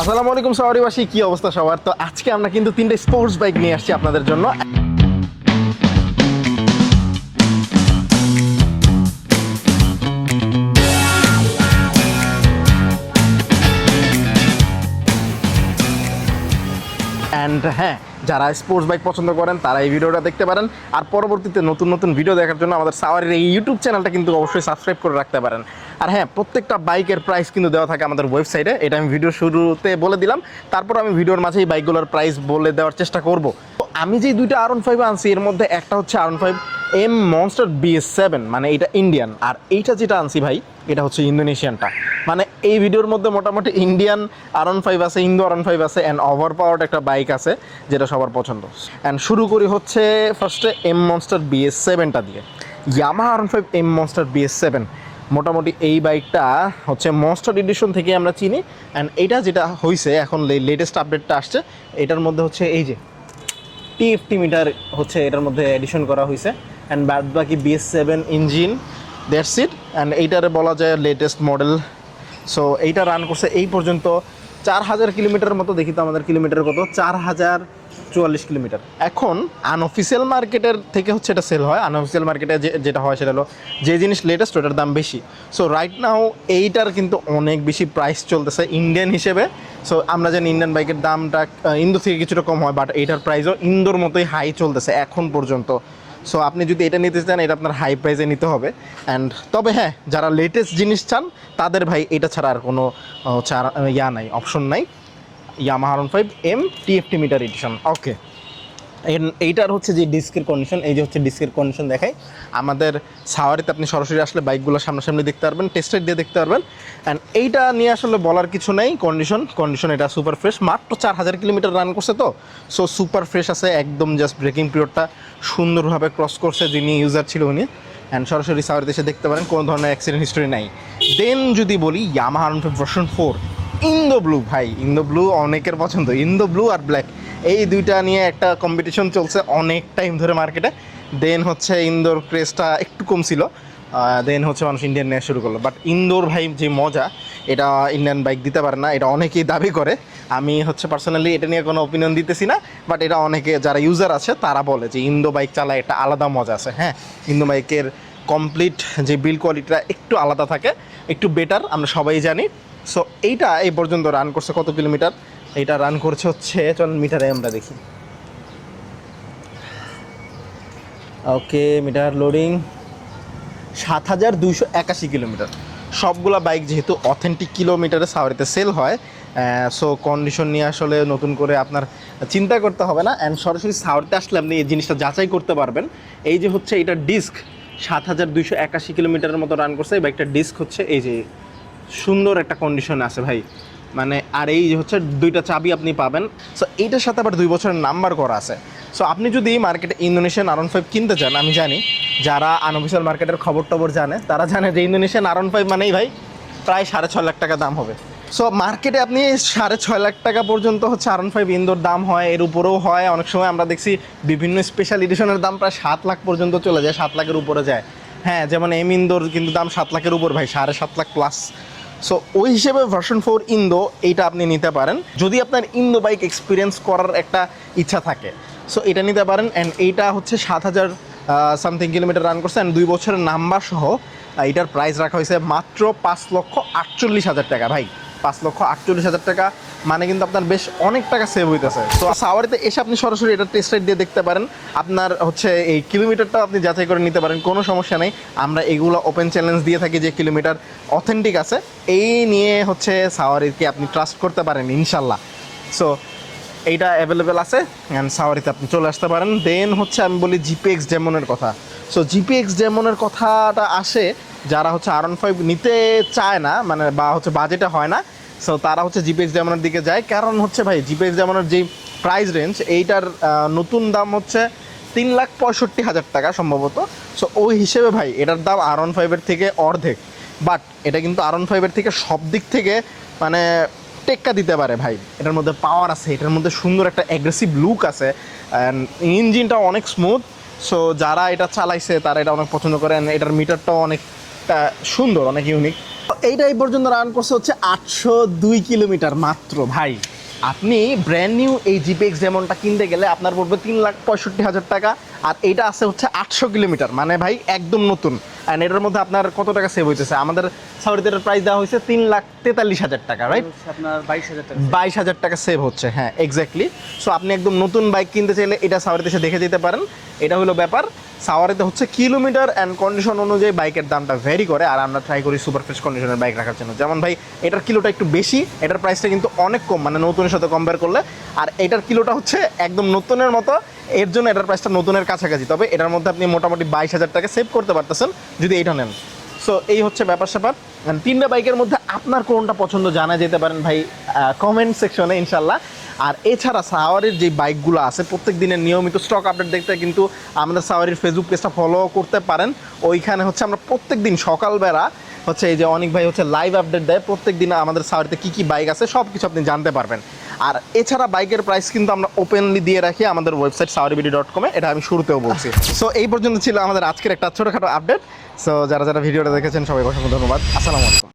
আসসালামু আলাইকুম শহরবাসী, কি অবস্থা সবার? তো আজকে আমরা কিন্তু তিনটে স্পোর্টস বাইক নিয়ে আসছি আপনাদের জন্য। অ্যান্ড হ্যাঁ, যারা স্পোর্টস বাইক পছন্দ করেন তারা এই ভিডিওটা দেখতে পারেন। আর পরবর্তীতে নতুন নতুন ভিডিও দেখার জন্য আমাদের সাওয়ারের এই ইউটিউব চ্যানেলটা কিন্তু অবশ্যই সাবস্ক্রাইব করে রাখতে পারেন। আর হ্যাঁ, প্রত্যেকটা বাইকের প্রাইস কিন্তু দেওয়া থাকে আমাদের ওয়েবসাইটে, এটা আমি ভিডিও শুরুতে বলে দিলাম। তারপর আমি ভিডিওর মাঝে এই বাইকগুলোর প্রাইস বলে দেওয়ার চেষ্টা করব। তো আমি যে দুইটা R15 আনছি এর মধ্যে একটা হচ্ছে R15 M Monster BS7, মানে এটা ইন্ডিয়ান, আর এইটা যেটা আনছি ভাই এটা হচ্ছে ইন্দোনেশিয়ানটা। মানে এই ভিডিওর মধ্যে মোটামুটি ইন্ডিয়ান R15 আছে, ইন্দো R15 আছে, অ্যান্ড ওভার পাওয়ার্ড একটা বাইক আছে যেটা সবার পছন্দ। অ্যান্ড শুরু করি হচ্ছে ফার্স্টে M Monster BS7টা দিয়ে। Yamaha R15 M Monster BS7 মোটামুটি এই বাইকটা হচ্ছে মনস্টার এডিশন থেকে আমরা চিনি। অ্যান্ড এইটা যেটা হয়েছে এখন লেটেস্ট আপডেটটা আসছে, এটার মধ্যে হচ্ছে এই যে TFT মিটার হচ্ছে এটার মধ্যে এডিশন করা হয়েছে। অ্যান্ড বাদ বাকি BS7 engine, that's it. And এইটারে বলা যায় লেটেস্ট মডেল। সো এইটা রান করছে এই পর্যন্ত 4000 কিলোমিটার মতো। দেখি তো আমাদের কিলোমিটার কত, 4044 কিলোমিটার। এখন আনঅফিসিয়াল মার্কেটের থেকে হচ্ছে এটা সেল হয়। আনঅফিসিয়াল মার্কেটে যেটা হয় সেটা হলো যে জিনিস লেটেস্ট ওটার দাম বেশি। সো রাইট নাও এইটার কিন্তু অনেক বেশি প্রাইস চলতেছে ইন্ডিয়ান হিসেবে। সো আমরা জানি ইন্ডিয়ান বাইকের দামটা ইন্দো থেকে কিছুটা কম হয়, বাট এইটার প্রাইসও ইন্দোর মতোই হাই চলতেছে এখন পর্যন্ত। সো আপনি যদি এটা নিতে চান এটা আপনার হাই প্রাইসে নিতে হবে। অ্যান্ড তবে হ্যাঁ, যারা লেটেস্ট জিনিস চান তাদের ভাই এটা ছাড়া আর কোনো নাই, অপশন নাই। Yamaha R15 M TFT meter edition. Okay, এইটার হচ্ছে যে ডিস্কের কন্ডিশন, এই যে হচ্ছে ডিস্কের কন্ডিশন দেখাই। আমাদের সাওয়ারিতে আপনি সরাসরি আসলে বাইকগুলো সামনাসামনি দেখতে পারবেন, টেস্ট রাইড দিয়ে দেখতে পারবেন। অ্যান্ড এইটা নিয়ে আসলে বলার কিছু নেই। কন্ডিশন এটা সুপার ফ্রেশ, মাত্র 4000 কিলোমিটার রান করছে তো। সো সুপার ফ্রেশ আছে একদম, জাস্ট ব্রেকিং পিরিয়ডটা সুন্দরভাবে ক্রস করছে যিনি ইউজার ছিল উনি। অ্যান্ড সরাসরি সাওয়ারিতে এসে দেখতে পারেন কোনো ধরনের অ্যাক্সিডেন্ট হিস্টোরি নাই। দেন যদি বলি Yamaha R15 version 4 Indo blue, ভাই ইন্দো ব্লু অনেকের পছন্দ। ইন্দো ব্লু আর ব্ল্যাক এই দুইটা নিয়ে একটা কম্পিটিশন চলছে অনেক টাইম ধরে মার্কেটে। দেন হচ্ছে ইন্দোর ক্রেজটা একটু কম ছিল, দেন হচ্ছে মানুষ ইন্ডিয়ান নেওয়া শুরু করলো। বাট ইন্দোর ভাই যে মজা, এটা ইন্ডিয়ান বাইক দিতে পারে না, এটা অনেকেই দাবি করে। আমি হচ্ছে পার্সোনালি এটা নিয়ে কোনো ওপিনিয়ন দিতেছি না, বাট এটা অনেকে যারা ইউজার আছে তারা বলে যে ইন্দো বাইক চালায় একটা আলাদা মজা আছে। হ্যাঁ, ইন্দো বাইকের কমপ্লিট যে বিল্ড কোয়ালিটিটা একটু আলাদা থাকে, একটু বেটার, আমরা সবাই জানি। সো এইটা এই পর্যন্ত রান করছে কত কিলোমিটার? এইটা রান করছে হচ্ছে, চলুন মিটারে আমরা দেখি। ওকে, মিটার লোডিং 7281 কিলোমিটার। সবগুলা বাইক যেহেতু অথেন্টিক কিলোমিটারে সাওয়ারিতে সেল হয়, সো কন্ডিশন নিয়ে আসলে নতুন করে আপনার চিন্তা করতে হবে না। অ্যান্ড সরাসরি সাওয়ারিতে আসলে আপনি এই জিনিসটা যাচাই করতে পারবেন। এই যে হচ্ছে এইটার ডিস্ক 7281 কিলোমিটারের মতো রান করছে। এই বাইকটার ডিস্ক হচ্ছে এই যে সুন্দর একটা কন্ডিশনে আছে ভাই, মানে। আর এই যে হচ্ছে দুইটা চাবি আপনি পাবেন। সো এইটার সাথে আবার 2 বছরের নাম্বার করা আছে। সো আপনি যদি মার্কেটে ইন্দোনেশিয়ান R15 কিনতে চান, আমি জানি যারা আনঅফিসিয়াল মার্কেটের খবর টবর জানে তারা জানে যে ইন্দোনেশিয়ান R15 মানেই ভাই প্রায় 6.5 লাখ টাকা দাম হবে। সো মার্কেটে আপনি 6.5 লাখ টাকা পর্যন্ত হচ্ছে R15 ইন্দোর দাম হয়, এর উপরেও হয়। অনেক সময় আমরা দেখছি বিভিন্ন স্পেশাল এডিশনের দাম প্রায় 7 লাখ পর্যন্ত চলে যায়, 7 লাখের উপরে যায়। হ্যাঁ, যেমন M ইন্দোর কিন্তু দাম 7 লাখের উপর ভাই, 7.5 লাখ প্লাস। সো ওই হিসেবে ভার্সন 4 ইন্দো এইটা আপনি নিতে পারেন যদি আপনার ইন্দো বাইক এক্সপিরিয়েন্স করার একটা ইচ্ছা থাকে। সো এটা নিতে পারেন। অ্যান্ড এইটা হচ্ছে 7000 সামথিং কিলোমিটার রান করছে। অ্যান্ড 2 বছরের নাম্বার সহ এটার প্রাইস রাখা হয়েছে মাত্র 5,48,000 টাকা। ভাই 5,48,000 টাকা মানে কিন্তু আপনার বেশ অনেক টাকা সেভ হইতেছে। তো সাওয়ারিতে এসে আপনি সরাসরি এটা টেস্ট রাইড দিয়ে দেখতে পারেন, আপনার হচ্ছে এই কিলোমিটারটা আপনি যাচাই করে নিতে পারেন, কোনো সমস্যা নেই। আমরা এগুলো ওপেন চ্যালেঞ্জ দিয়ে থাকি যে কিলোমিটার অথেন্টিক আছে, এই নিয়ে হচ্ছে সাওয়ারিকে আপনি ট্রাস্ট করতে পারেন ইনশাল্লাহ। সো এইটা অ্যাভেলেবেল আছে, অ্যান্ড সাওয়ারিতে আপনি চলে আসতে পারেন। দেন হচ্ছে আমি বলি GPX ডেমনের কথা। সো GPX ডেমনের কথাটা আসে যারা হচ্ছে R15 নিতে চায় না, মানে বা হচ্ছে বাজেটে হয় না, সো তারা হচ্ছে GPX ডেমনের দিকে যায়। কারণ হচ্ছে ভাই GPX ডেমনের যেই প্রাইস রেঞ্জ, এইটার নতুন দাম হচ্ছে 3,65,000 টাকা সম্ভবত। সো ওই হিসেবে ভাই এটার দাম R15 থেকে অর্ধেক। বাট এটা কিন্তু R15 থেকে সব দিক থেকে মানে টেক্কা দিতে পারে ভাই। এটার মধ্যে পাওয়ার আছে, এটার মধ্যে সুন্দর একটা অ্যাগ্রেসিভ লুক আছে, অ্যান্ড ইঞ্জিনটা অনেক স্মুথ। সো যারা এটা চালাইছে তারা এটা অনেক পছন্দ করেন। এটার মিটারটাও অনেকটা সুন্দর, অনেক ইউনিক। এইটা এই পর্যন্ত রান করছে হচ্ছে 802 কিলোমিটার মাত্র। ভাই আপনি ব্র্যান্ড নিউ এই জিপিএক্স ডেমনটা কিনতে গেলে আপনার পড়বে 3,65,000 টাকা, আর এইটা আছে হচ্ছে 800 কিলোমিটার, মানে ভাই একদম নতুন। অ্যান্ড এটার মধ্যে আপনার কত টাকা সেভ হইতেছে? আমাদের সাউদিতে প্রাইস দেওয়া হয়েছে 3,43,000 টাকা, রাইট? আপনার 22,000 টাকা। 22,000 টাকা সেভ হচ্ছে, হ্যাঁ এক্স্যাক্টলি। সো আপনি একদম নতুন বাইক কিনতে চাইলে এটা সাওয়ারিতে এসে দেখে যেতে পারেন। এটা হলো ব্যাপার। সাওয়ারিতে হচ্ছে কিলোমিটার অ্যান্ড কন্ডিশন অনুযায়ী বাইকের দামটা ভ্যারি করে, আর আমরা ট্রাই করি সুপার ফ্রেশ কন্ডিশনের বাইক রাখার জন্য। যেমন ভাই এটার কিলোটা একটু বেশি, এটার প্রাইসটা কিন্তু অনেক কম, মানে নতুনের সাথে কম্পেয়ার করলে। আর এটার কিলোটা হচ্ছে একদম নতুনের মতো, এর জন্য এটার প্রাইসটা নতুনের কাছাকাছি। তবে এটার মধ্যে আপনি মোটামুটি 22,000 টাকা সেভ করতে পারতেছেন যদি এইটা নেন। সো এই হচ্ছে ব্যাপার স্যাপার। তিনটা বাইকের মধ্যে আপনার কোনটা পছন্দ জানা যেতে পারেন ভাই কমেন্ট সেকশনে ইনশাল্লাহ। আর এছাড়া সাওয়ারির যে বাইকগুলো আছে প্রত্যেক দিনের নিয়মিত স্টক আপডেট দেখতে কিন্তু আমাদের সাওয়ারির ফেসবুক পেজটা ফলো করতে পারেন। ওইখানে হচ্ছে আমরা প্রত্যেক দিন সকালবেলা হচ্ছে এই যে অনেক ভাই হচ্ছে লাইভ আপডেট দেয়, প্রত্যেক দিন আমাদের সাওয়ারিতে কী কী বাইক আছে সব কিছু আপনি জানতে পারবেন। আর এছাড়া বাইকের প্রাইস কিন্তু আমরা ওপেনলি দিয়ে রাখি আমাদের ওয়েবসাইট sawaribidi.com-এ, এটা আমি শুরুতেও বলছি। সো এই পর্যন্ত ছিল আমাদের আজকের একটা ছোটোখাটো আপডেট। সো যারা যারা ভিডিওটা দেখেছেন সবাই অসংখ্য ধন্যবাদ। আসসালামু আলাইকুম।